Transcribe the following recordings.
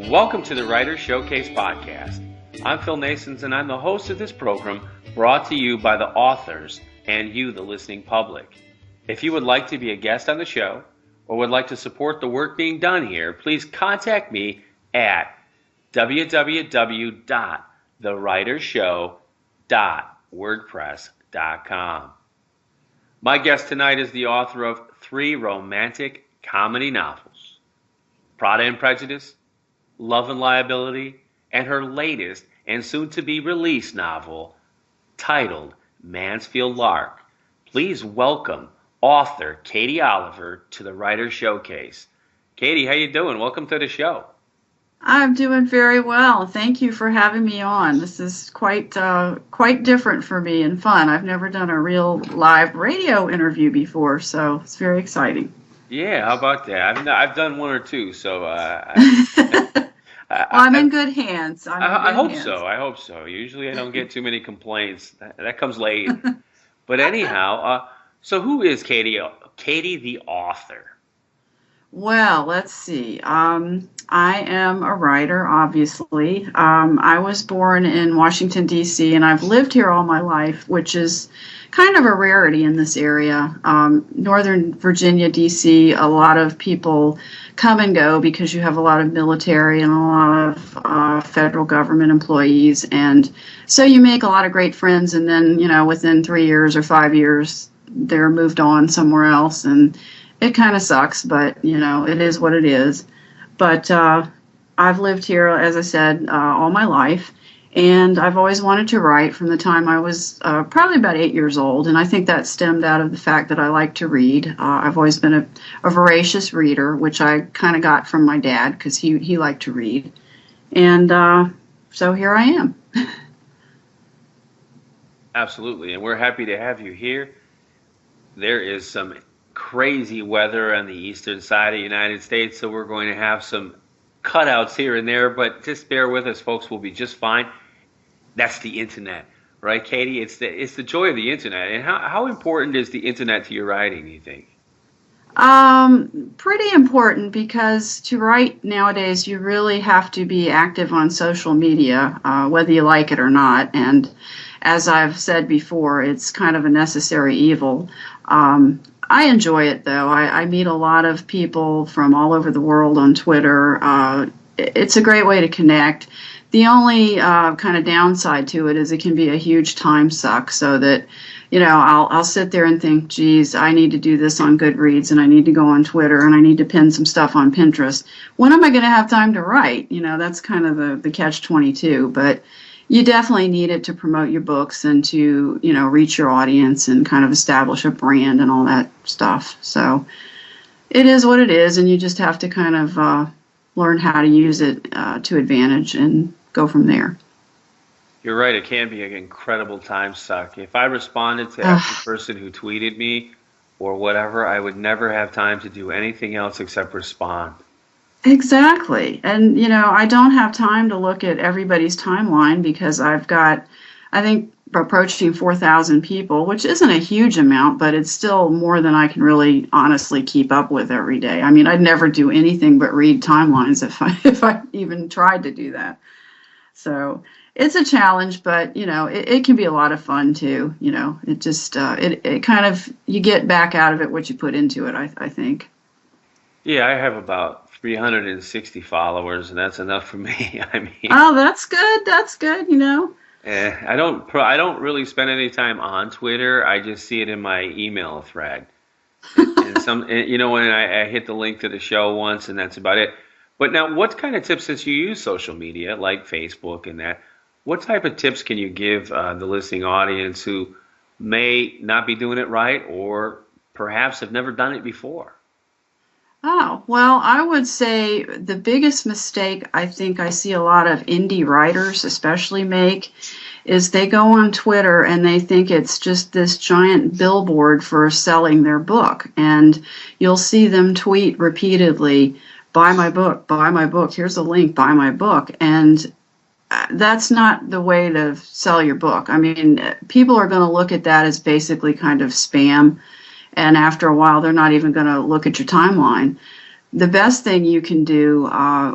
Welcome to the Writer's Showcase podcast. I'm Phil Nasons, and I'm the host of this program brought to you by the authors and you, the listening public. If you would like to be a guest on the show or would like to support the work being done here, please contact me at www.thewritershow.wordpress.com. My guest tonight is the author of 3 romantic comedy novels, Pride and Prejudice, Love and Liability, and her latest and soon-to-be released novel titled Mansfield Lark. Please welcome author Katie Oliver to the Writer's Showcase. Katie, how you doing? Welcome to the show. I'm doing very well. Thank you for having me on. This is quite different for me and fun. I've never done a real live radio interview before, so it's very exciting. Yeah, how about that? I've done one or two, so I'm in good hands. I hope so. Usually I don't get too many complaints. That comes late. But anyhow, so who is Katie? Katie the author. Well, let's see. I am a writer, obviously. I was born in Washington, D.C., and I've lived here all my life, which is kind of a rarity in this area. Northern Virginia, D.C., a lot of people come and go because you have a lot of military and a lot of federal government employees. And so you make a lot of great friends, and then, within 3 years or 5 years, they're moved on somewhere else. And it kind of sucks, but, it is what it is. But I've lived here, as I said, all my life. And I've always wanted to write from the time I was probably about 8 years old. And I think that stemmed out of the fact that I like to read. I've always been a voracious reader, which I kind of got from my dad because he liked to read. And so here I am. Absolutely. And we're happy to have you here. There is some crazy weather on the eastern side of the United States, so we're going to have some cutouts here and there, but just bear with us, folks. We'll be just fine. That's the internet, right, Katie? It's the joy of the internet. And how important is the internet to your writing, do you think? Pretty important, because to write nowadays you really have to be active on social media, whether you like it or not. And as I've said before, it's kind of a necessary evil. I enjoy it, though. I meet a lot of people from all over the world on Twitter. It's a great way to connect. The only kind of downside to it is it can be a huge time suck, so that, I'll sit there and think, geez, I need to do this on Goodreads, and I need to go on Twitter, and I need to pin some stuff on Pinterest. When am I going to have time to write? That's kind of the catch-22. But you definitely need it to promote your books and to, reach your audience and kind of establish a brand and all that stuff. So it is what it is, and you just have to kind of learn how to use it to advantage and go from there. You're right. It can be an incredible time suck. If I responded to every person who tweeted me or whatever, I would never have time to do anything else except respond. Exactly. And, I don't have time to look at everybody's timeline because I've got, I think, approaching 4,000 people, which isn't a huge amount, but it's still more than I can really honestly keep up with every day. I mean, I'd never do anything but read timelines if I even tried to do that. So it's a challenge, but, it can be a lot of fun too. It just, it kind of, you get back out of it what you put into it, I think. Yeah, I have about 360 followers, and that's enough for me. I mean, oh, that's good. That's good. I don't really spend any time on Twitter. I just see it in my email thread, and when I hit the link to the show once, and that's about it. But now, what kind of tips, since you use social media like Facebook and that, what type of tips can you give the listening audience who may not be doing it right or perhaps have never done it before? Oh, well, I would say the biggest mistake I think I see a lot of indie writers especially make is they go on Twitter and they think it's just this giant billboard for selling their book. And you'll see them tweet repeatedly, buy my book, here's a link, buy my book. And that's not the way to sell your book. I mean, people are going to look at that as basically kind of spam. And after a while, they're not even going to look at your timeline. the best thing you can do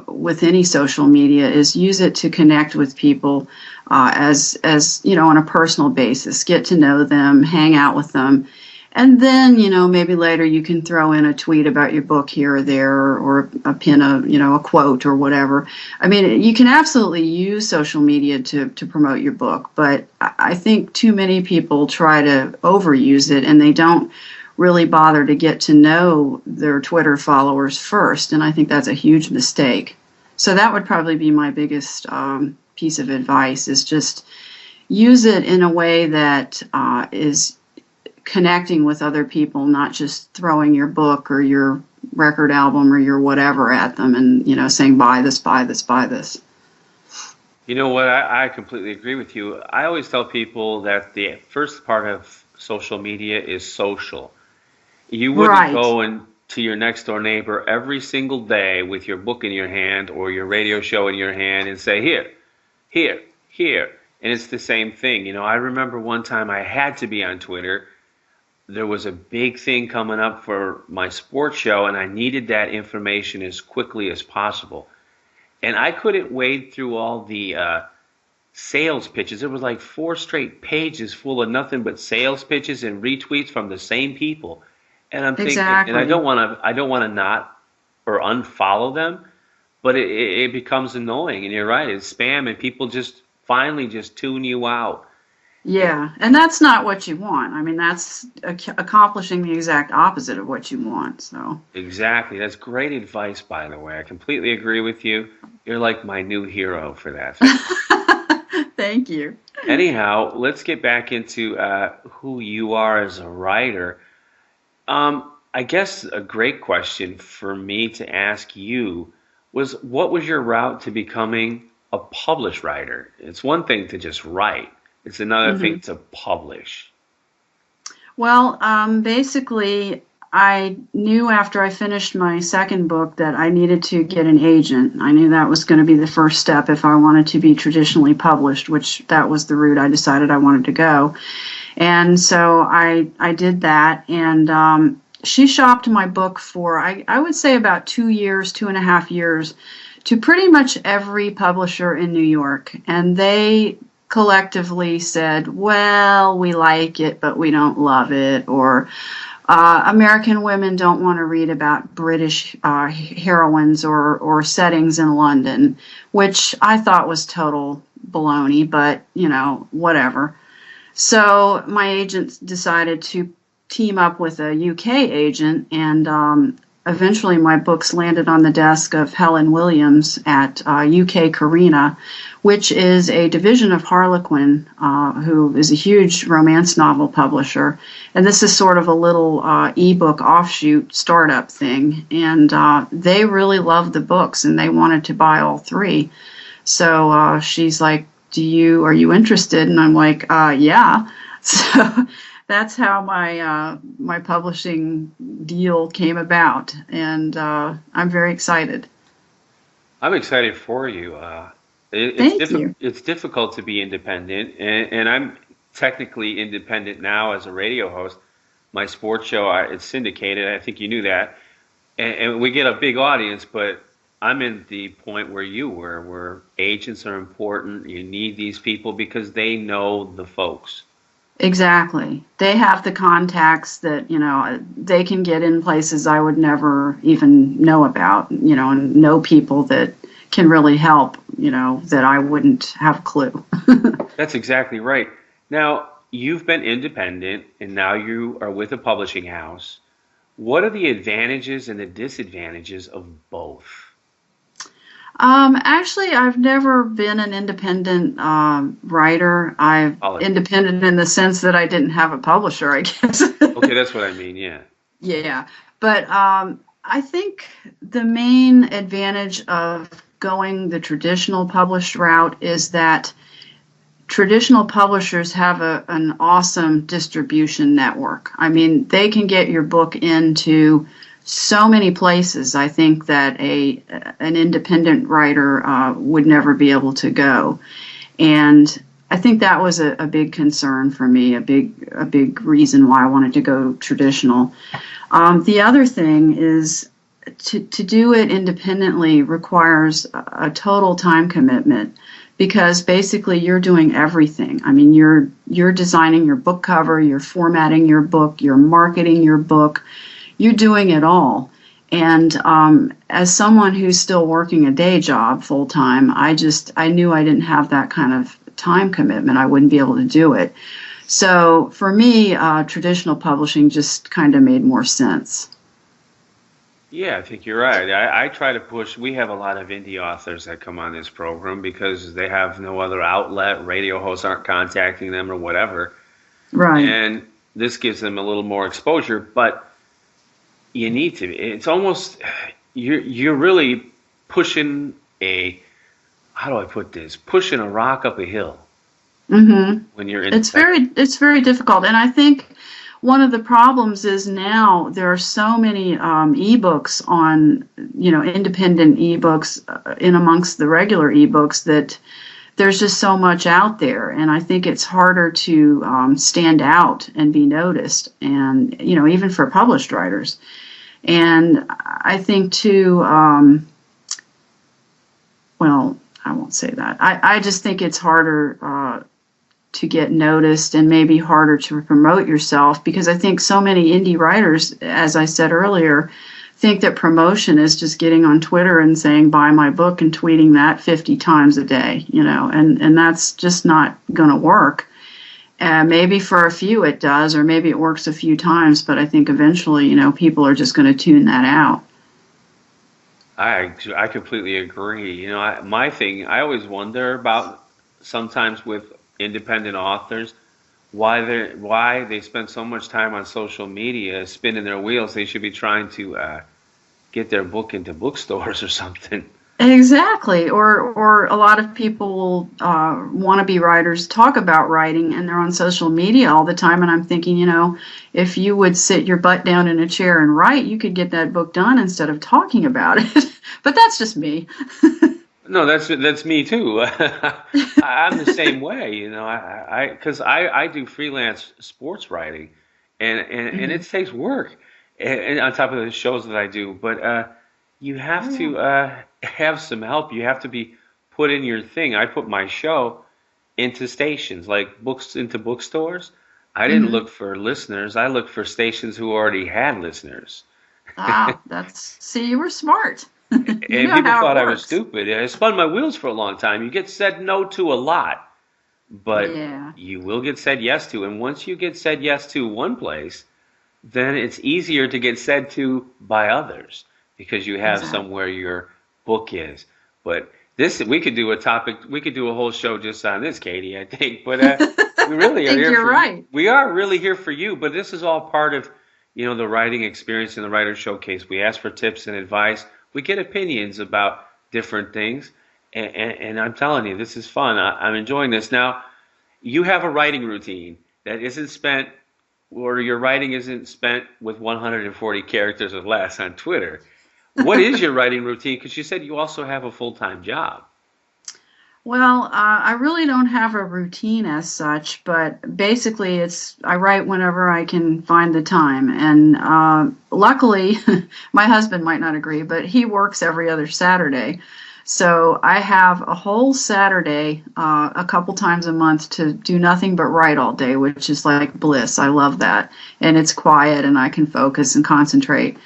with any social media is use it to connect with people as you know, on a personal basis. Get to know them, hang out with them, and then, you know, maybe later you can throw in a tweet about your book here or there, or a pin, you know, a quote or whatever. I mean, you can absolutely use social media to promote your book, but I think too many people try to overuse it, and they don't really bother to get to know their Twitter followers first, and I think that's a huge mistake. So that would probably be my biggest piece of advice, is just use it in a way that is connecting with other people, not just throwing your book or your record album or your whatever at them and, you know, saying, buy this, buy this, buy this. You know what? I completely agree with you. I always tell people that the first part of social media is social. You wouldn't Right. go to your next door neighbor every single day with your book in your hand or your radio show in your hand and say, here, here, here. And it's the same thing. You know, I remember one time I had to be on Twitter. There was a big thing coming up for my sports show, and I needed that information as quickly as possible. And I couldn't wade through all the sales pitches. There was like 4 straight pages full of nothing but sales pitches and retweets from the same people. And I'm thinking, and I Exactly. don't want to not or unfollow them, but it becomes annoying. And you're right, it's spam, and people just finally just tune you out. Yeah, and that's not what you want. I mean, that's accomplishing the exact opposite of what you want. So, Exactly. That's great advice, by the way. I completely agree with you. You're like my new hero for that. thank you. Anyhow, let's get back into who you are as a writer. I guess a great question for me to ask you was, what was your route to becoming a published writer? It's one thing to just write. It's another hmm thing to publish. Well, basically, I knew after I finished my second book that I needed to get an agent. I knew that was going to be the first step if I wanted to be traditionally published, which that was the route I decided I wanted to go. And so I did that, and she shopped my book for, I would say, about 2 years, 2.5 years, to pretty much every publisher in New York. And they collectively said, well, we like it, but we don't love it, or American women don't want to read about British heroines or settings in London, which I thought was total baloney, but, you know, whatever. So my agent decided to team up with a UK agent, and eventually my books landed on the desk of Helen Williams at UK Carina, which is a division of Harlequin, who is a huge romance novel publisher. And this is sort of a little ebook offshoot startup thing. And they really loved the books, and they wanted to buy all 3. So she's like, are you interested? And I'm like, yeah. So that's how my publishing deal came about, and I'm very excited. I'm excited for you. Thank you. It's difficult to be independent, and I'm technically independent now as a radio host. My sports show, it's syndicated. I think you knew that, and we get a big audience, but I'm in the point where you were, where agents are important. You need these people because they know the folks. Exactly. They have the contacts that, you know, they can get in places I would never even know about, you know, and know people that can really help, you know, that I wouldn't have a clue. That's exactly right. Now, you've been independent and now you are with a publishing house. What are the advantages and the disadvantages of both? Actually, I've never been an independent writer. I've independent in the sense that I didn't have a publisher, I guess. Okay, that's what I mean, yeah. Yeah, but I think the main advantage of going the traditional published route is that traditional publishers have an awesome distribution network. I mean, they can get your book into so many places, I think, that an independent writer would never be able to go. And I think that was a big concern for me, a big reason why I wanted to go traditional. The other thing is to do it independently requires a total time commitment because basically you're doing everything. I mean, you're designing your book cover, you're formatting your book, you're marketing your book, you're doing it all. And as someone who's still working a day job full time, I knew I didn't have that kind of time commitment. I wouldn't be able to do it. So for me, traditional publishing just kind of made more sense. Yeah, I think you're right. I try to push. We have a lot of indie authors that come on this program because they have no other outlet. Radio hosts aren't contacting them or whatever. Right. And this gives them a little more exposure, but you need to. It's almost you're really pushing a how do I put this? Pushing a rock up a hill Mm-hmm. when you're in. It's very difficult, and I think one of the problems is now there are so many ebooks on, independent ebooks in amongst the regular ebooks that there's just so much out there, and I think it's harder to stand out and be noticed, and even for published writers. And I think too, well, I won't say that. I just think it's harder to get noticed and maybe harder to promote yourself because I think so many indie writers, as I said earlier, think that promotion is just getting on Twitter and saying buy my book and tweeting that 50 times a day, and that's just not going to work. Maybe for a few it does, or maybe it works a few times, but I think eventually, people are just going to tune that out. I completely agree. My thing, I always wonder about sometimes with independent authors why they spend so much time on social media spinning their wheels. They should be trying to get their book into bookstores or something. Exactly. Or a lot of people will want to be writers, talk about writing, and they're on social media all the time. And I'm thinking, if you would sit your butt down in a chair and write, you could get that book done instead of talking about it. But that's just me. No, that's me too. I'm the same way, because I do freelance sports writing, and Mhm. it takes work, and on top of the shows that I do. But you Oh, have yeah. to have some help. You have to be put in your thing. I put my show into stations like books into bookstores. I didn't Hmm. look for listeners. I looked for stations who already had listeners. See, you were smart. You And know people how it thought I was works. stupid. I spun my wheels for a long time. You get said no to a lot, but Yeah, you will get said yes to. And once you get said yes to one place, then it's easier to get said to by others because you have exactly. somewhere your book is. But we could do a topic, we could do a whole show just on this, Katie, I think. But we I really are think here you're for you. right. We are really here for you, but this is all part of, the writing experience in the Writer Showcase. We ask for tips and advice. We get opinions about different things. And I'm telling you, this is fun. I'm enjoying this. Now, you have a writing routine that isn't spent or your writing isn't spent with 140 characters or less on Twitter. What is your writing routine? Because you said you also have a full-time job. Well, I really don't have a routine as such, but basically I write whenever I can find the time. And luckily, my husband might not agree, but he works every other Saturday. So I have a whole Saturday, a couple times a month to do nothing but write all day, which is like bliss. I love that. And it's quiet and I can focus and concentrate.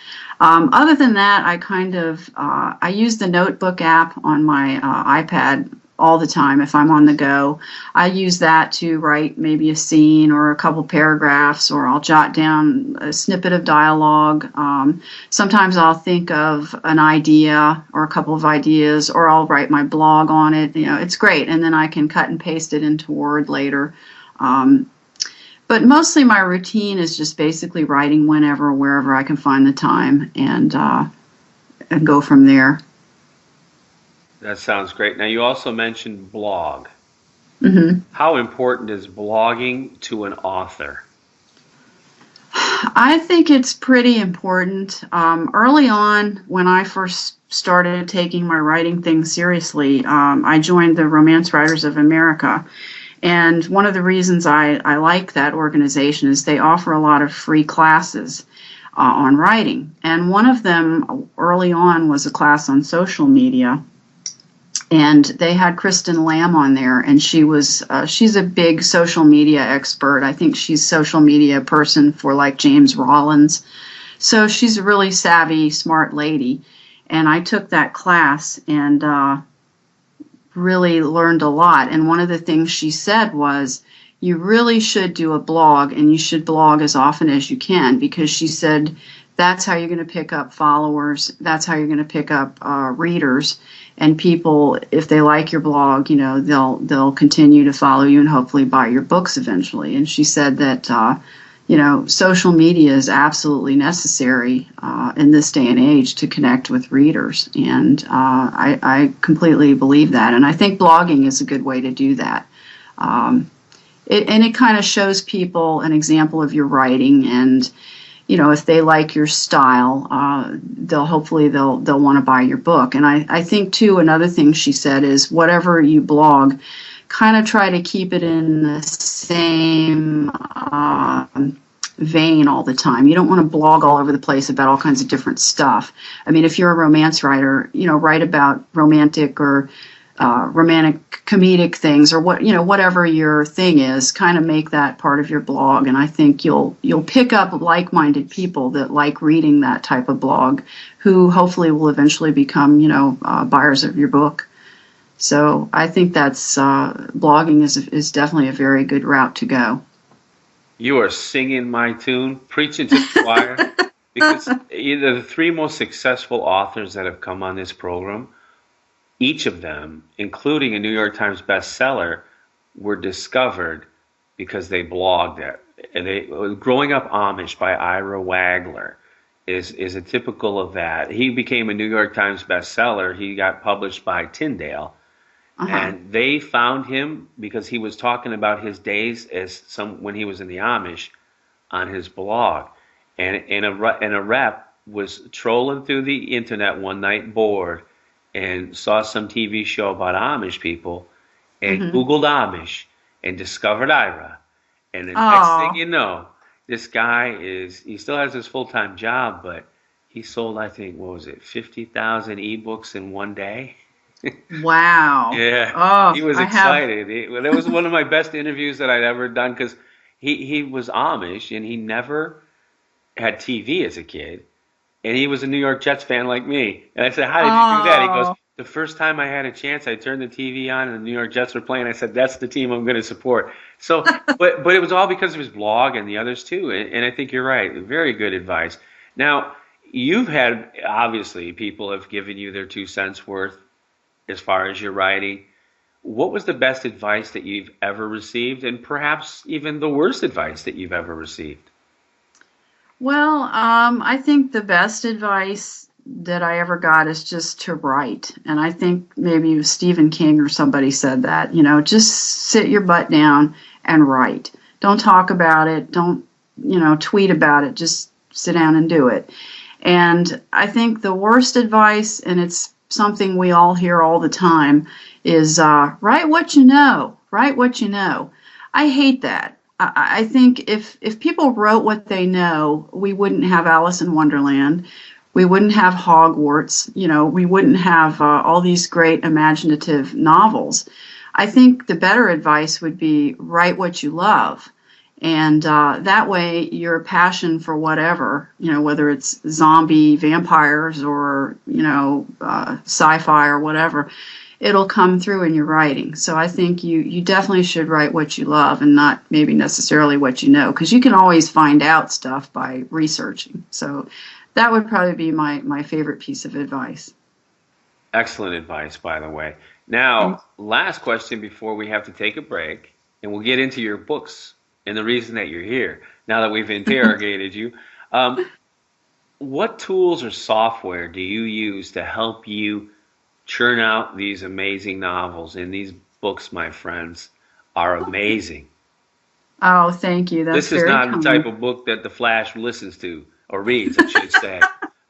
Other than that, I use the notebook app on my iPad all the time if I'm on the go. I use that to write maybe a scene or a couple paragraphs, or I'll jot down a snippet of dialogue. Sometimes I'll think of an idea or a couple of ideas, or I'll write my blog on it. It's great, and then I can cut and paste it into Word later. Um, but mostly my routine is just basically writing whenever, wherever I can find the time, and go from there. That sounds great. Now, you also mentioned blog. Hmm. How important is blogging to an author? I think it's pretty important. Early on, when I first started taking my writing thing seriously, I joined the Romance Writers of America. And one of the reasons I like that organization is they offer a lot of free classes. on writing. And one of them early on was a class on social media. And they had Kristen Lamb on there, and she's a big social media expert. I think she's social media person for like James Rollins. So she's a really savvy, smart lady. And I took that class and really learned a lot. And one of the things she said was, you really should do a blog, and you should blog as often as you can, because she said that's how you're going to pick up followers. That's how you're going to pick up readers. And people, if they like your blog, they'll continue to follow you and hopefully buy your books eventually. And she said that, social media is absolutely necessary in this day and age to connect with readers. And I completely believe that. And I think blogging is a good way to do that. It kind of shows people an example of your writing, and if they like your style, they'll want to buy your book. And I think too, another thing she said is, whatever you blog, kind of try to keep it in the same vein all the time. You don't want to blog all over the place about all kinds of different stuff. I mean, if you're a romance writer, write about romantic or romantic comedic things, or whatever your thing is, kind of make that part of your blog. And I think you'll pick up like-minded people that like reading that type of blog, who hopefully will eventually become buyers of your book. So I think that's blogging is definitely a very good route to go. You are singing my tune, preaching to the choir, because the three most successful authors that have come on this program, each of them, including a New York Times bestseller, were discovered because they blogged it. Growing Up Amish by Ira Wagler is a typical of that. He became a New York Times bestseller. He got published by Tyndale. And they found him because he was talking about his days when he was in the Amish on his blog. And a rep was trolling through the internet one night, bored, and saw some TV show about Amish people, and Googled Amish and discovered Ira. And the next thing you know, this guy he still has his full-time job, but he sold, I think, 50,000 ebooks in one day? Wow. Yeah. Oh, he was excited. That was one of my best interviews that I'd ever done, because he was Amish and he never had TV as a kid. And he was a New York Jets fan like me. And I said, how did you do that? He goes, the first time I had a chance, I turned the TV on and the New York Jets were playing. I said, that's the team I'm going to support. So, but it was all because of his blog and the others too. And I think you're right. Very good advice. Now, you've had, obviously, people have given you their 2 cents worth as far as your writing. What was the best advice that you've ever received, and perhaps even the worst advice that you've ever received? Well, I think the best advice that I ever got is just to write. And I think maybe Stephen King or somebody said that, just sit your butt down and write. Don't talk about it. Don't, tweet about it. Just sit down and do it. And I think the worst advice, and it's something we all hear all the time, is write what you know. Write what you know. I hate that. I think if people wrote what they know, we wouldn't have Alice in Wonderland. We wouldn't have Hogwarts. We wouldn't have all these great imaginative novels. I think the better advice would be write what you love. And that way your passion for whatever, whether it's zombie vampires or, sci-fi or whatever, it'll come through in your writing. So I think you definitely should write what you love and not maybe necessarily what you know, because you can always find out stuff by researching. So that would probably be my favorite piece of advice. Excellent advice, by the way. Now, last question before we have to take a break, and we'll get into your books and the reason that you're here, now that we've interrogated you. What tools or software do you use to help you churn out these amazing novels? And these books, my friends, are amazing. Oh, thank you. That's this is not the type of book that the Flash listens to, or reads, I should say.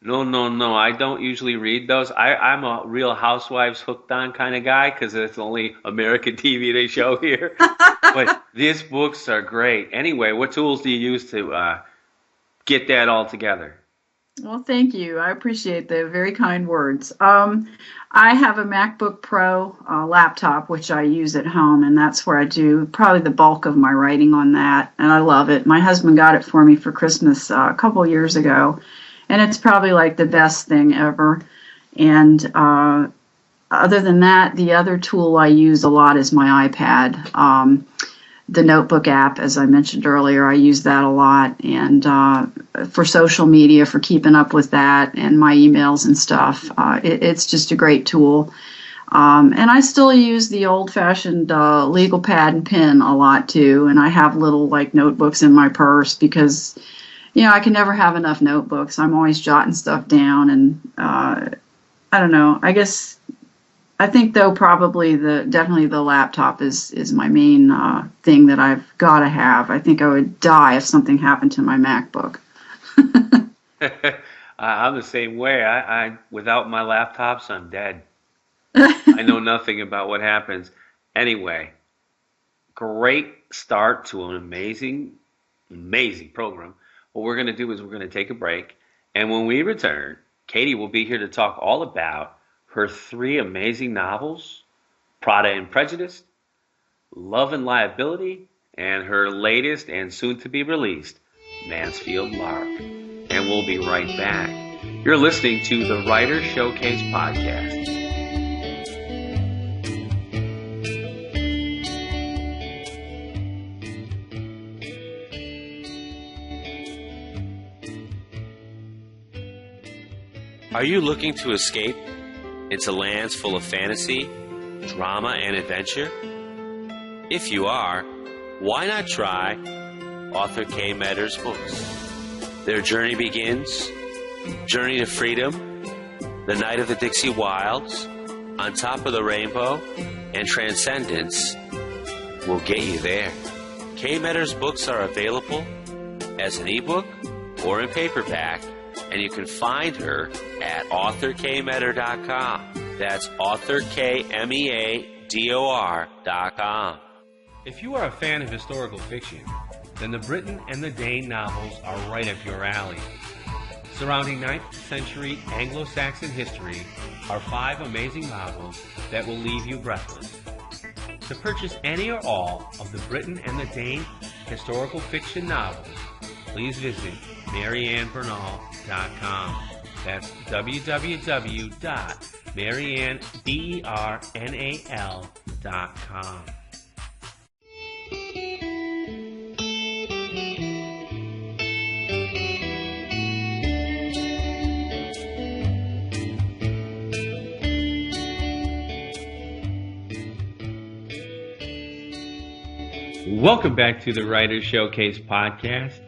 No. I don't usually read those. I'm a Real Housewives hooked on kind of guy, because it's only American TV they show here. But these books are great. Anyway, what tools do you use to get that all together. Well, thank you. I appreciate the very kind words. I have a MacBook Pro laptop, which I use at home, and that's where I do probably the bulk of my writing on that, and I love it. My husband got it for me for Christmas a couple years ago, and it's probably like the best thing ever. And other than that, the other tool I use a lot is my iPad. The notebook app, as I mentioned earlier, I use that a lot, and for social media, for keeping up with that, and my emails and stuff. It's just a great tool. And I still use the old-fashioned legal pad and pen a lot too, and I have little like notebooks in my purse because, I can never have enough notebooks. I'm always jotting stuff down, and I don't know. I think though probably definitely the laptop is my main thing that I've got to have. I think I would die if something happened to my MacBook. I'm the same way. I without my laptops, I'm dead. I know nothing about what happens. Anyway, great start to an amazing, amazing program. What we're going to do is we're going to take a break, and when we return, Katie will be here to talk all about her 3 amazing novels, Pride and Prejudice, Love and Liability, and her latest and soon-to-be released, Mansfield Lark. And we'll be right back. You're listening to the Writer Showcase Podcast. Are you looking to escape into lands full of fantasy, drama, and adventure? If you are, why not try author Kay Medder's books? Their journey begins, Journey to Freedom, The Night of the Dixie Wilds, On Top of the Rainbow, and Transcendence will get you there. Kay Medder's books are available as an ebook or in paperback, and you can find her at authorkmedder.com. That's authorkmedor.com. If you are a fan of historical fiction, then the Britain and the Dane novels are right up your alley. Surrounding 9th century Anglo-Saxon history are 5 amazing novels that will leave you breathless. To purchase any or all of the Britain and the Dane historical fiction novels, please visit MarianneBernal.com. That's www.mariannebernal.com. Welcome back to the Writer Showcase Podcast.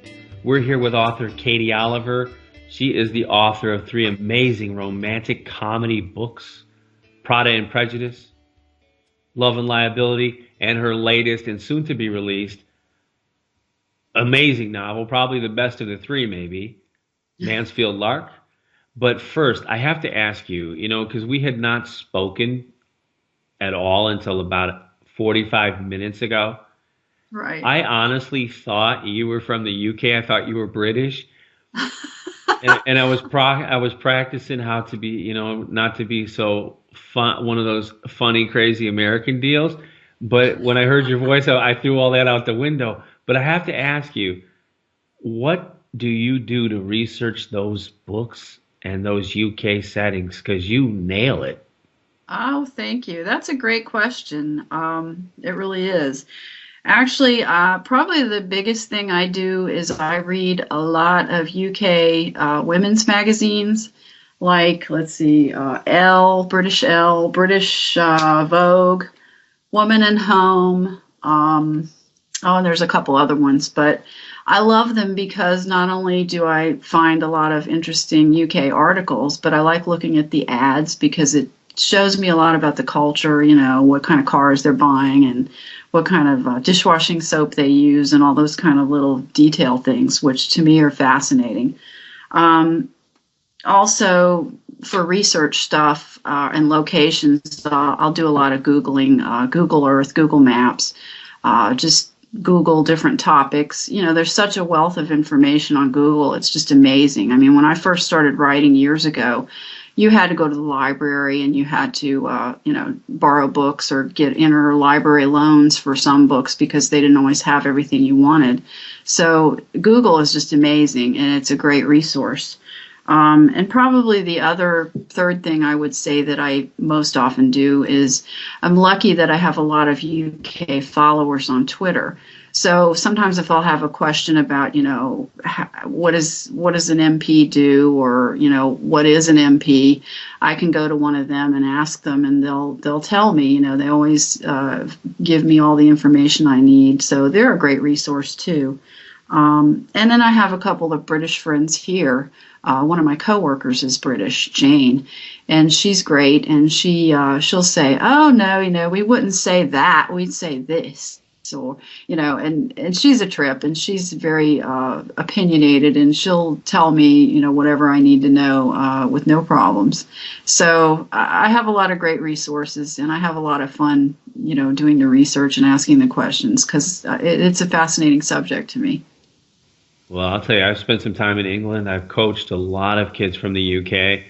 We're here with author Katie Oliver. She is the author of 3 amazing romantic comedy books, Pride and Prejudice, Love and Liability, and her latest and soon-to-be released amazing novel, probably the best of the 3 maybe, Mansfield Lark. But first, I have to ask you, because we had not spoken at all until about 45 minutes ago. Right. I honestly thought you were from the UK. I thought you were British. and I was practicing how to be, not to be so fun, one of those funny, crazy American deals. But when I heard your voice, I threw all that out the window. But I have to ask you, what do you do to research those books and those UK settings? Because you nail it. Oh, thank you. That's a great question. It really is. Actually, probably the biggest thing I do is I read a lot of UK women's magazines, like, let's see, British Vogue, Woman and Home, and there's a couple other ones, but I love them because not only do I find a lot of interesting UK articles, but I like looking at the ads because it shows me a lot about the culture, what kind of cars they're buying and what kind of dishwashing soap they use and all those kind of little detail things, which to me are fascinating. Also, for research stuff and locations, I'll do a lot of Googling, Google Earth, Google Maps, just Google different topics. There's such a wealth of information on Google. It's just amazing. I mean, when I first started writing years ago, you had to go to the library and you had to, borrow books or get interlibrary loans for some books because they didn't always have everything you wanted. So Google is just amazing, and it's a great resource. And probably the other third thing I would say that I most often do is I'm lucky that I have a lot of UK followers on Twitter. So sometimes if I'll have a question about, what does an MP do, or, what is an MP, I can go to one of them and ask them, and they'll tell me. They always give me all the information I need. So they're a great resource too. And then I have a couple of British friends here. One of my coworkers is British, Jane, and she's great. And she'll say, "Oh no, we wouldn't say that. We'd say this." Or, and she's a trip, and she's very opinionated, and she'll tell me, whatever I need to know with no problems. So I have a lot of great resources, and I have a lot of fun, doing the research and asking the questions, because it's a fascinating subject to me. Well, I'll tell you, I've spent some time in England. I've coached a lot of kids from the UK.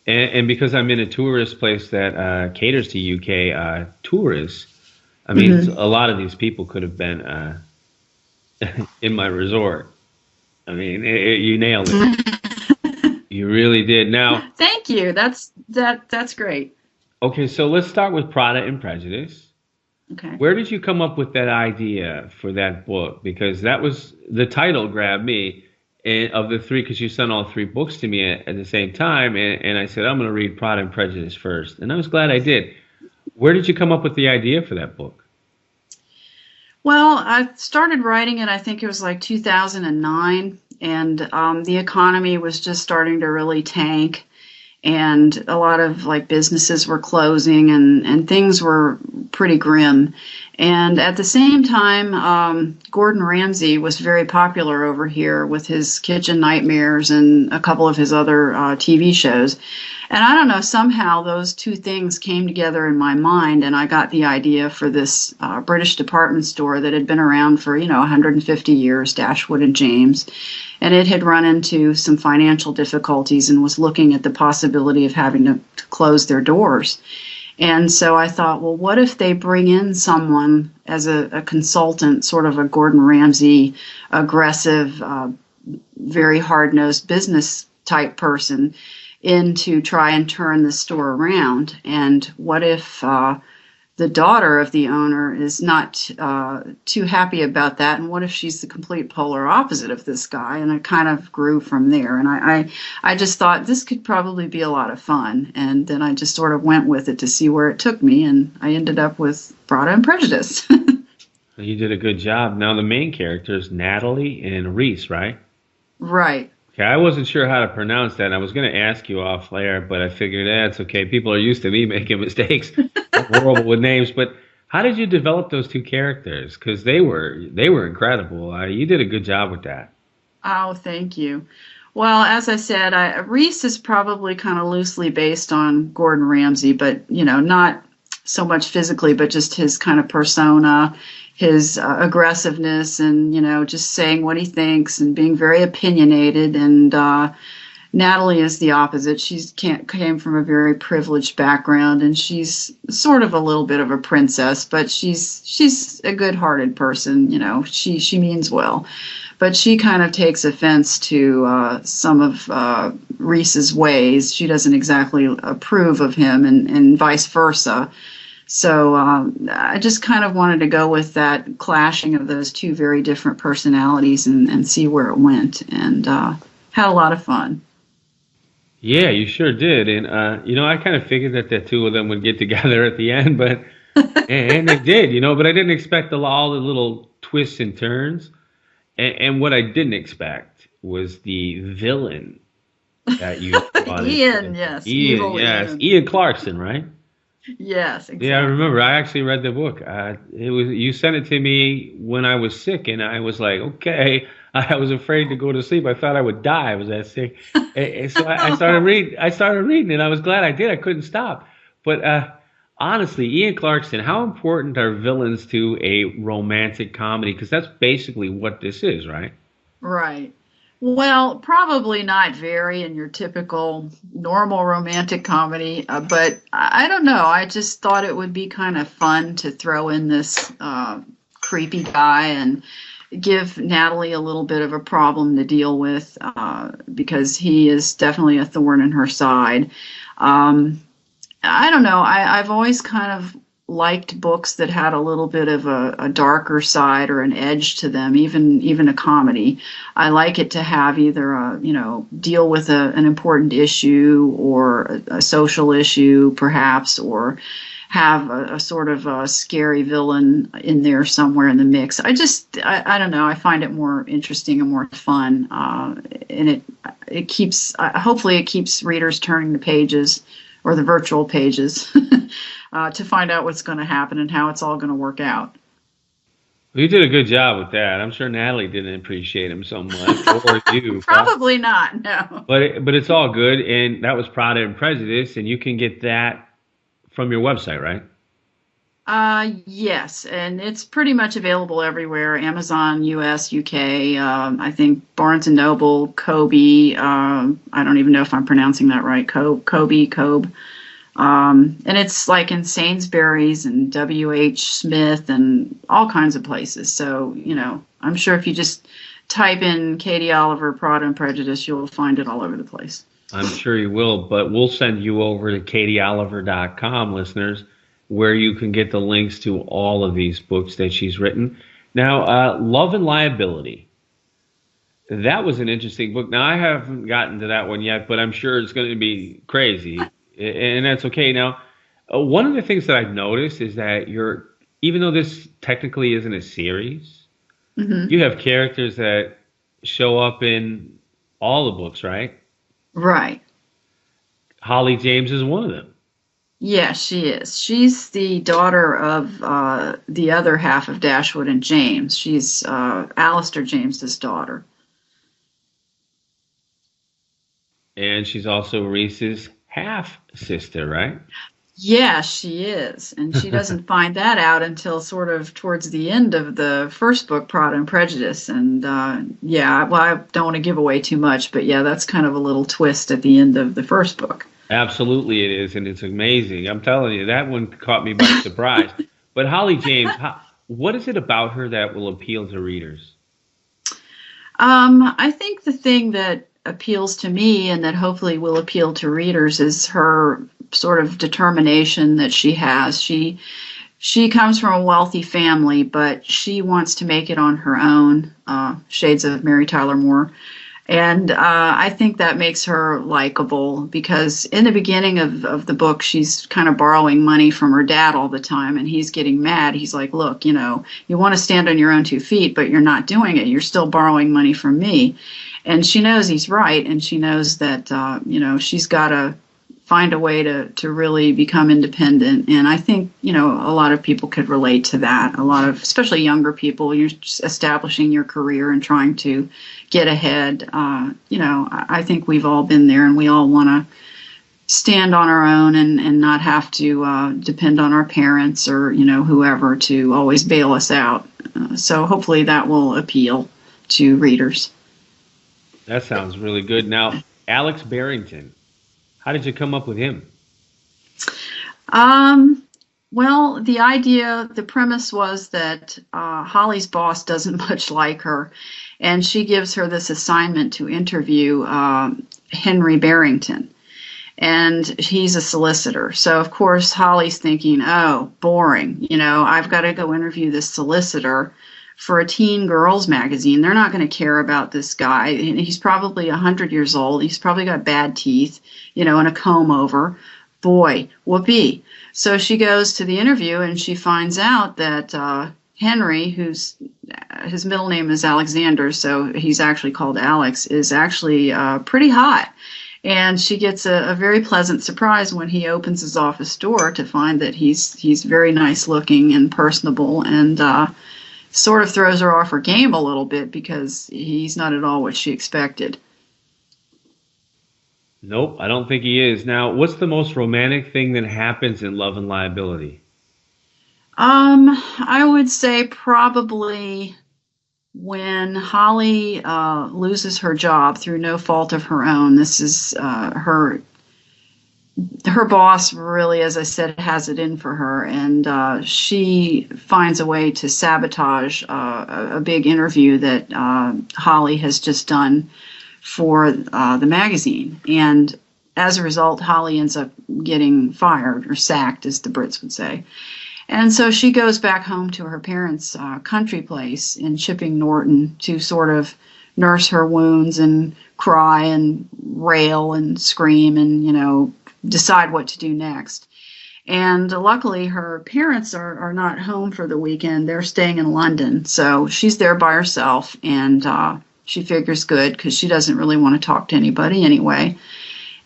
And because I'm in a tourist place that caters to UK tourists, I mean, a lot of these people could have been in my resort. I mean, you nailed it. You really did. Now, thank you. That's great. Okay, so let's start with Pride and Prejudice. Okay. Where did you come up with that idea for that book? Because that was the title grabbed me of the three, because you sent all three books to me at the same time, and I said, I'm going to read Pride and Prejudice first, and I was glad I did. Where did you come up with the idea for that book? Well, I started writing it, I think it was like 2009, and the economy was just starting to really tank, and a lot of businesses were closing, and things were pretty grim. And at the same time, Gordon Ramsay was very popular over here with his Kitchen Nightmares and a couple of his other TV shows. And I don't know, somehow those two things came together in my mind, and I got the idea for this British department store that had been around for, 150 years, Dashwood and James. And it had run into some financial difficulties and was looking at the possibility of having to close their doors. And so I thought, well, what if they bring in someone as a consultant, sort of a Gordon Ramsay, aggressive, very hard-nosed business type person, in to try and turn the store around? And what if the daughter of the owner is not too happy about that, and what if she's the complete polar opposite of this guy? And it kind of grew from there, and I just thought this could probably be a lot of fun, and then I just sort of went with it to see where it took me, and I ended up with Pride and Prejudice. You did a good job. Now the main characters, Natalie and Reese, right? Right. Okay, I wasn't sure how to pronounce that. I was going to ask you off air, but I figured that's okay. People are used to me making mistakes. I'm horrible with names. But how did you develop those two characters? Because they were incredible. You did a good job with that. Oh, thank you. Well, as I said, Reese is probably kind of loosely based on Gordon Ramsay, but not so much physically, but just his kind of persona, his aggressiveness, and just saying what he thinks and being very opinionated. And Natalie is the opposite. She came from a very privileged background, and she's sort of a little bit of a princess, but she's a good-hearted person. She means well, but she kind of takes offense to some of Reese's ways. She doesn't exactly approve of him, and vice versa. So I just kind of wanted to go with that clashing of those two very different personalities and see where it went, and had a lot of fun. Yeah, you sure did. And, I kind of figured that the two of them would get together at the end, but and they did, but I didn't expect all the little twists and turns. And what I didn't expect was the villain that you brought Ian, yes. Ian, yes. Ian Clarkson, right? Yes, exactly. Yeah, I remember. I actually read the book. You sent it to me when I was sick, and I was like, okay. I was afraid to go to sleep. I thought I would die. I was that sick. And so I started reading. I started reading, and I was glad I did. I couldn't stop. But honestly, Ian Clarkson, how important are villains to a romantic comedy? Because that's basically what this is, right? Right. Well, probably not very in your typical normal romantic comedy, but I don't know. I just thought it would be kind of fun to throw in this creepy guy and give Natalie a little bit of a problem to deal with because he is definitely a thorn in her side. Um, I don't know. I've always kind of liked books that had a little bit of a darker side or an edge to them, even a comedy. I like it to have either deal with an important issue or a social issue, perhaps, or have a sort of a scary villain in there somewhere in the mix. I don't know. I find it more interesting and more fun, and it keeps hopefully it keeps readers turning the pages or the virtual pages to find out what's going to happen and how it's all going to work out. You did a good job with that. I'm sure Natalie didn't appreciate him so much, or you. Probably not, no. But it's all good, and that was Pride and Prejudice, and you can get that from your website, right? Yes, and it's pretty much available everywhere. Amazon, US, UK, I think Barnes& and Noble, Kobe, I don't even know if I'm pronouncing that right, Kobe. And it's like in Sainsbury's and W.H. Smith and all kinds of places. So, I'm sure if you just type in Katie Oliver, Pride and Prejudice, you'll find it all over the place. I'm sure you will, but we'll send you over to katieoliver.com, listeners, where you can get the links to all of these books that she's written. Now, Love and Liability. That was an interesting book. Now, I haven't gotten to that one yet, but I'm sure it's going to be crazy, and that's okay. Now, one of the things that I've noticed is that even though this technically isn't a series, you have characters that show up in all the books, right? Right. Holly James is one of them. Yeah, she is. She's the daughter of the other half of Dashwood and James. She's Alistair James's daughter. And she's also Reese's half-sister, right? Yeah, she is. And she doesn't find that out until sort of towards the end of the first book, Pride and Prejudice. And well, I don't want to give away too much, but yeah, that's kind of a little twist at the end of the first book. Absolutely it is, and it's amazing. I'm telling you, that one caught me by surprise. But Holly James, what is it about her that will appeal to readers? I think the thing that appeals to me and that hopefully will appeal to readers is her sort of determination that she has. She comes from a wealthy family, but she wants to make it on her own, shades of Mary Tyler Moore. And I think that makes her likable because in the beginning of the book, she's kind of borrowing money from her dad all the time, and he's getting mad. He's like, look, you want to stand on your own 2 feet, but you're not doing it. You're still borrowing money from me. And she knows he's right, and she knows that, she's got to find a way to really become independent. And I think, a lot of people could relate to that. A lot of, especially younger people, you're just establishing your career and trying to get ahead. I think we've all been there, and we all want to stand on our own and not have to depend on our parents or, whoever to always bail us out. So hopefully that will appeal to readers. That sounds really good. Now, Alex Barrington, how did you come up with him? Well, the premise was that Holly's boss doesn't much like her, and she gives her this assignment to interview Henry Barrington. And he's a solicitor. So, of course, Holly's thinking, oh, boring. I've got to go interview this solicitor for a teen girls magazine. They're not going to care about this guy. He's probably 100 years old. He's probably got bad teeth, and a comb over. Boy, whoopee. So she goes to the interview and she finds out that Henry, his middle name is Alexander, so he's actually called Alex, is actually pretty hot. And she gets a very pleasant surprise when he opens his office door to find that he's very nice looking and personable, and sort of throws her off her game a little bit because he's not at all what she expected. Nope, I don't think he is. Now, what's the most romantic thing that happens in Love and Liability? I would say probably when Holly loses her job through no fault of her own. This is her boss really, as I said, has it in for her, and she finds a way to sabotage a big interview that Holly has just done for the magazine. And as a result, Holly ends up getting fired or sacked, as the Brits would say. And so she goes back home to her parents' country place in Chipping Norton to sort of nurse her wounds and cry and rail and scream and, decide what to do next. And luckily, her parents are not home for the weekend. They're staying in London. So she's there by herself, and she figures good because she doesn't really want to talk to anybody anyway.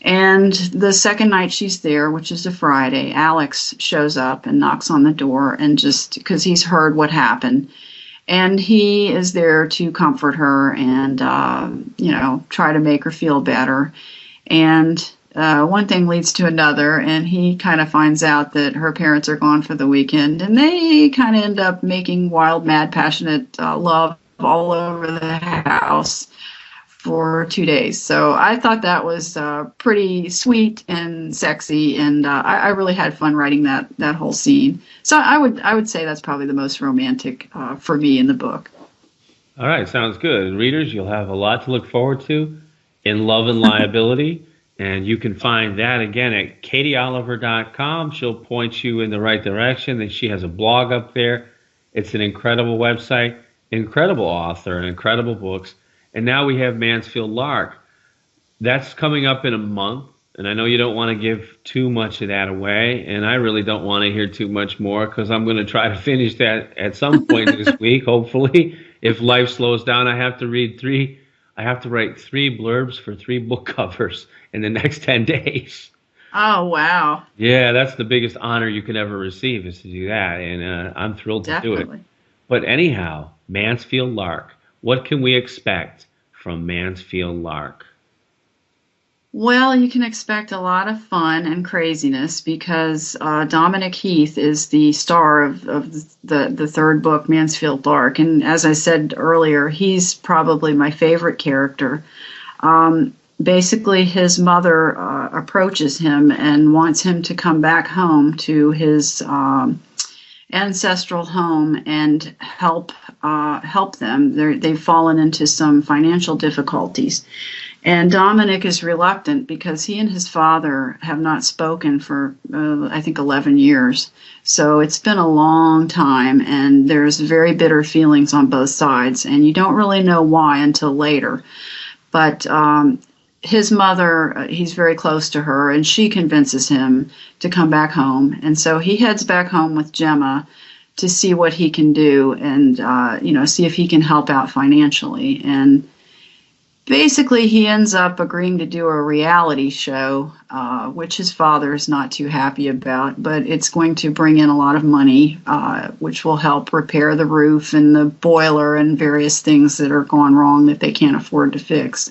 And the second night she's there, which is a Friday, Alex shows up and knocks on the door, and just because he's heard what happened. And he is there to comfort her and, try to make her feel better. And one thing leads to another, and he kind of finds out that her parents are gone for the weekend, and they kind of end up making wild, mad, passionate love all over the house for 2 days. So I thought that was pretty sweet and sexy, and I really had fun writing that whole scene. So I would say that's probably the most romantic for me in the book. All right, sounds good. And readers, you'll have a lot to look forward to in Love and Liability. And you can find that again at katieoliver.com. She'll point you in the right direction. And she has a blog up there. It's an incredible website, incredible author, and incredible books. And now we have Mansfield Lark. That's coming up in a month. And I know you don't want to give too much of that away. And I really don't want to hear too much more because I'm going to try to finish that at some point this week, hopefully. If life slows down, I have to write 3 blurbs for 3 book covers in the next 10 days. Oh, wow. Yeah, that's the biggest honor you can ever receive is to do that. And I'm thrilled to do it. But anyhow, Mansfield Lark. What can we expect from Mansfield Lark? Well, you can expect a lot of fun and craziness because Dominic Heath is the star of the third book, Mansfield Lark. And as I said earlier, he's probably my favorite character. Basically, his mother approaches him and wants him to come back home to his ancestral home and help them. They've fallen into some financial difficulties. And Dominic is reluctant because he and his father have not spoken for, I think, 11 years. So it's been a long time, and there's very bitter feelings on both sides, and you don't really know why until later. But his mother, he's very close to her, and she convinces him to come back home. And so he heads back home with Gemma to see what he can do and, see if he can help out financially. And basically, he ends up agreeing to do a reality show, which his father is not too happy about, but it's going to bring in a lot of money, which will help repair the roof and the boiler and various things that are gone wrong that they can't afford to fix.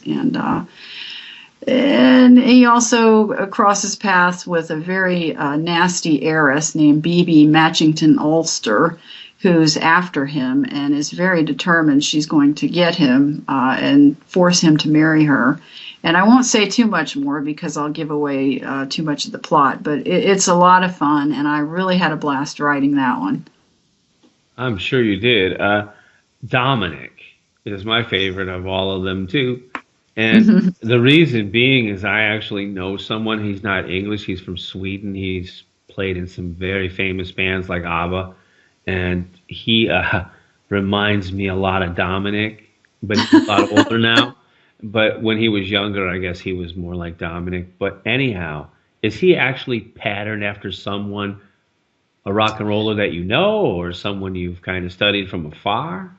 And he also crosses paths with a very nasty heiress named Bebe Matchington Ulster, who's after him and is very determined she's going to get him and force him to marry her. And I won't say too much more because I'll give away too much of the plot, but it's a lot of fun, and I really had a blast writing that one. I'm sure you did. Dominic is my favorite of all of them, too. And the reason being is I actually know someone. He's not English. He's from Sweden. He's played in some very famous bands like ABBA. And he reminds me a lot of Dominic, but he's a lot older now. But when he was younger, I guess he was more like Dominic. But anyhow, is he actually patterned after someone, a rock and roller that you know, or someone you've kind of studied from afar?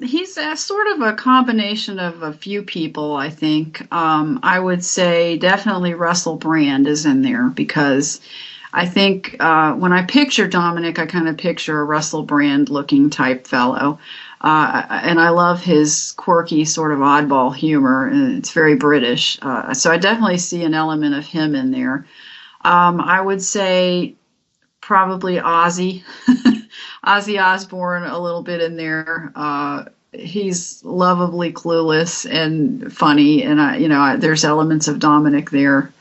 He's sort of a combination of a few people, I think. I would say definitely Russell Brand is in there because I think when I picture Dominic, I kind of picture a Russell Brand looking type fellow. And I love his quirky sort of oddball humor, and it's very British. So I definitely see an element of him in there. I would say probably Ozzy, Ozzy Osbourne, a little bit in there. He's lovably clueless and funny, and there's elements of Dominic there.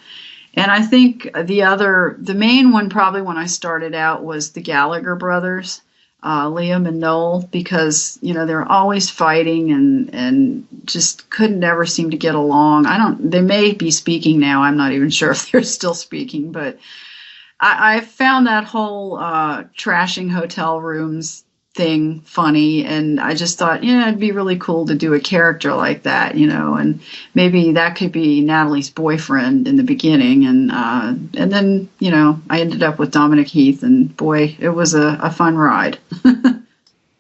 And I think the main one probably when I started out was the Gallagher brothers, Liam and Noel, because they're always fighting and just couldn't ever seem to get along. They may be speaking now. I'm not even sure if they're still speaking, but I found that whole trashing hotel rooms thing funny, and I just thought, it'd be really cool to do a character like that, and maybe that could be Natalie's boyfriend in the beginning, and then I ended up with Dominic Heath, and boy, it was a fun ride.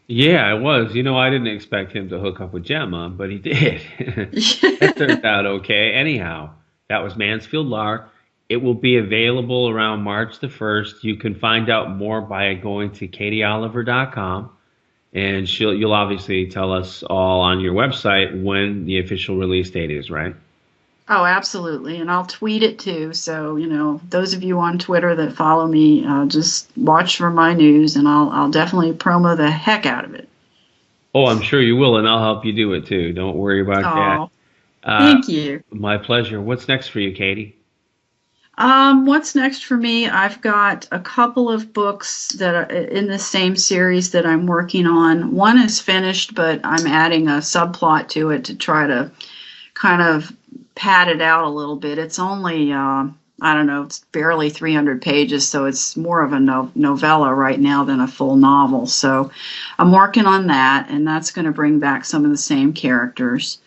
Yeah, it was. I didn't expect him to hook up with Gemma, but he did. That turned out okay. Anyhow, that was Mansfield Lark. It will be available around March the 1st. You can find out more by going to katieoliver.com, and you'll obviously tell us all on your website when the official release date is, right? Oh, absolutely. And I'll tweet it too. So, those of you on Twitter that follow me, just watch for my news, and I'll definitely promo the heck out of it. Oh, I'm sure you will, and I'll help you do it too. Don't worry about that. Thank you. My pleasure. What's next for you, Katie? What's next for me? I've got a couple of books that are in the same series that I'm working on. One is finished, but I'm adding a subplot to it to try to kind of pad it out a little bit. It's only, it's barely 300 pages, so it's more of a novella right now than a full novel. So I'm working on that, and that's going to bring back some of the same characters.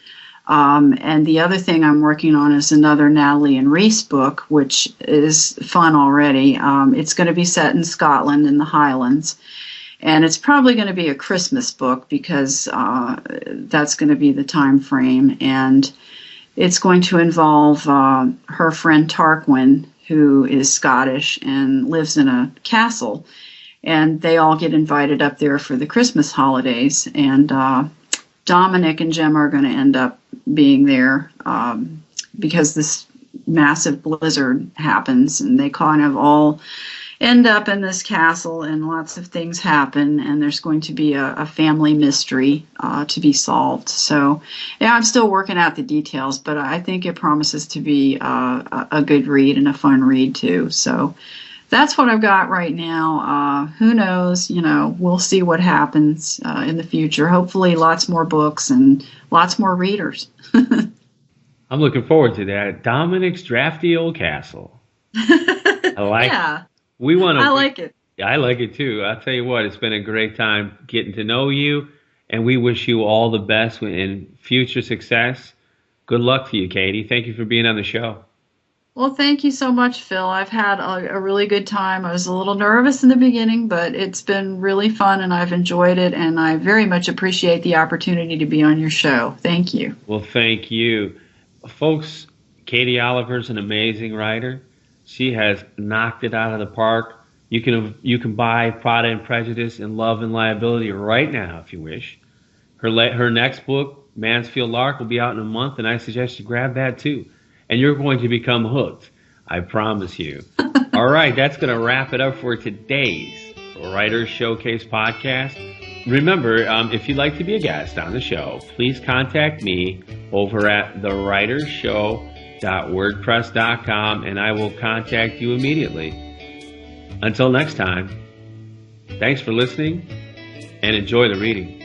And the other thing I'm working on is another Natalie and Reese book, which is fun already. It's going to be set in Scotland in the Highlands. And it's probably going to be a Christmas book because that's going to be the time frame. And it's going to involve her friend Tarquin, who is Scottish and lives in a castle. And they all get invited up there for the Christmas holidays. And Dominic and Gemma are going to end up being there because this massive blizzard happens, and they kind of all end up in this castle, and lots of things happen, and there's going to be a family mystery to be solved. So, yeah, I'm still working out the details, but I think it promises to be a good read and a fun read too. So that's what I've got right now. Who knows? We'll see what happens in the future. Hopefully lots more books and lots more readers. I'm looking forward to that. Dominic's Drafty Old Castle. I like yeah. it. I like it. I like it too. I'll tell you what, it's been a great time getting to know you, and we wish you all the best in future success. Good luck to you, Katie. Thank you for being on the show. Well, thank you so much, Phil. I've had a really good time. I was a little nervous in the beginning, but it's been really fun, and I've enjoyed it, and I very much appreciate the opportunity to be on your show. Thank you. Well, thank you. Folks, Katie Oliver's an amazing writer. She has knocked it out of the park. You can buy Pride and Prejudice and Love and Liability right now if you wish. Her next book, Mansfield Lark, will be out in a month, and I suggest you grab that too. And you're going to become hooked. I promise you. All right, that's going to wrap it up for today's Writers Showcase podcast. Remember, if you'd like to be a guest on the show, please contact me over at thewritershow.wordpress.com, and I will contact you immediately. Until next time, thanks for listening, and enjoy the reading.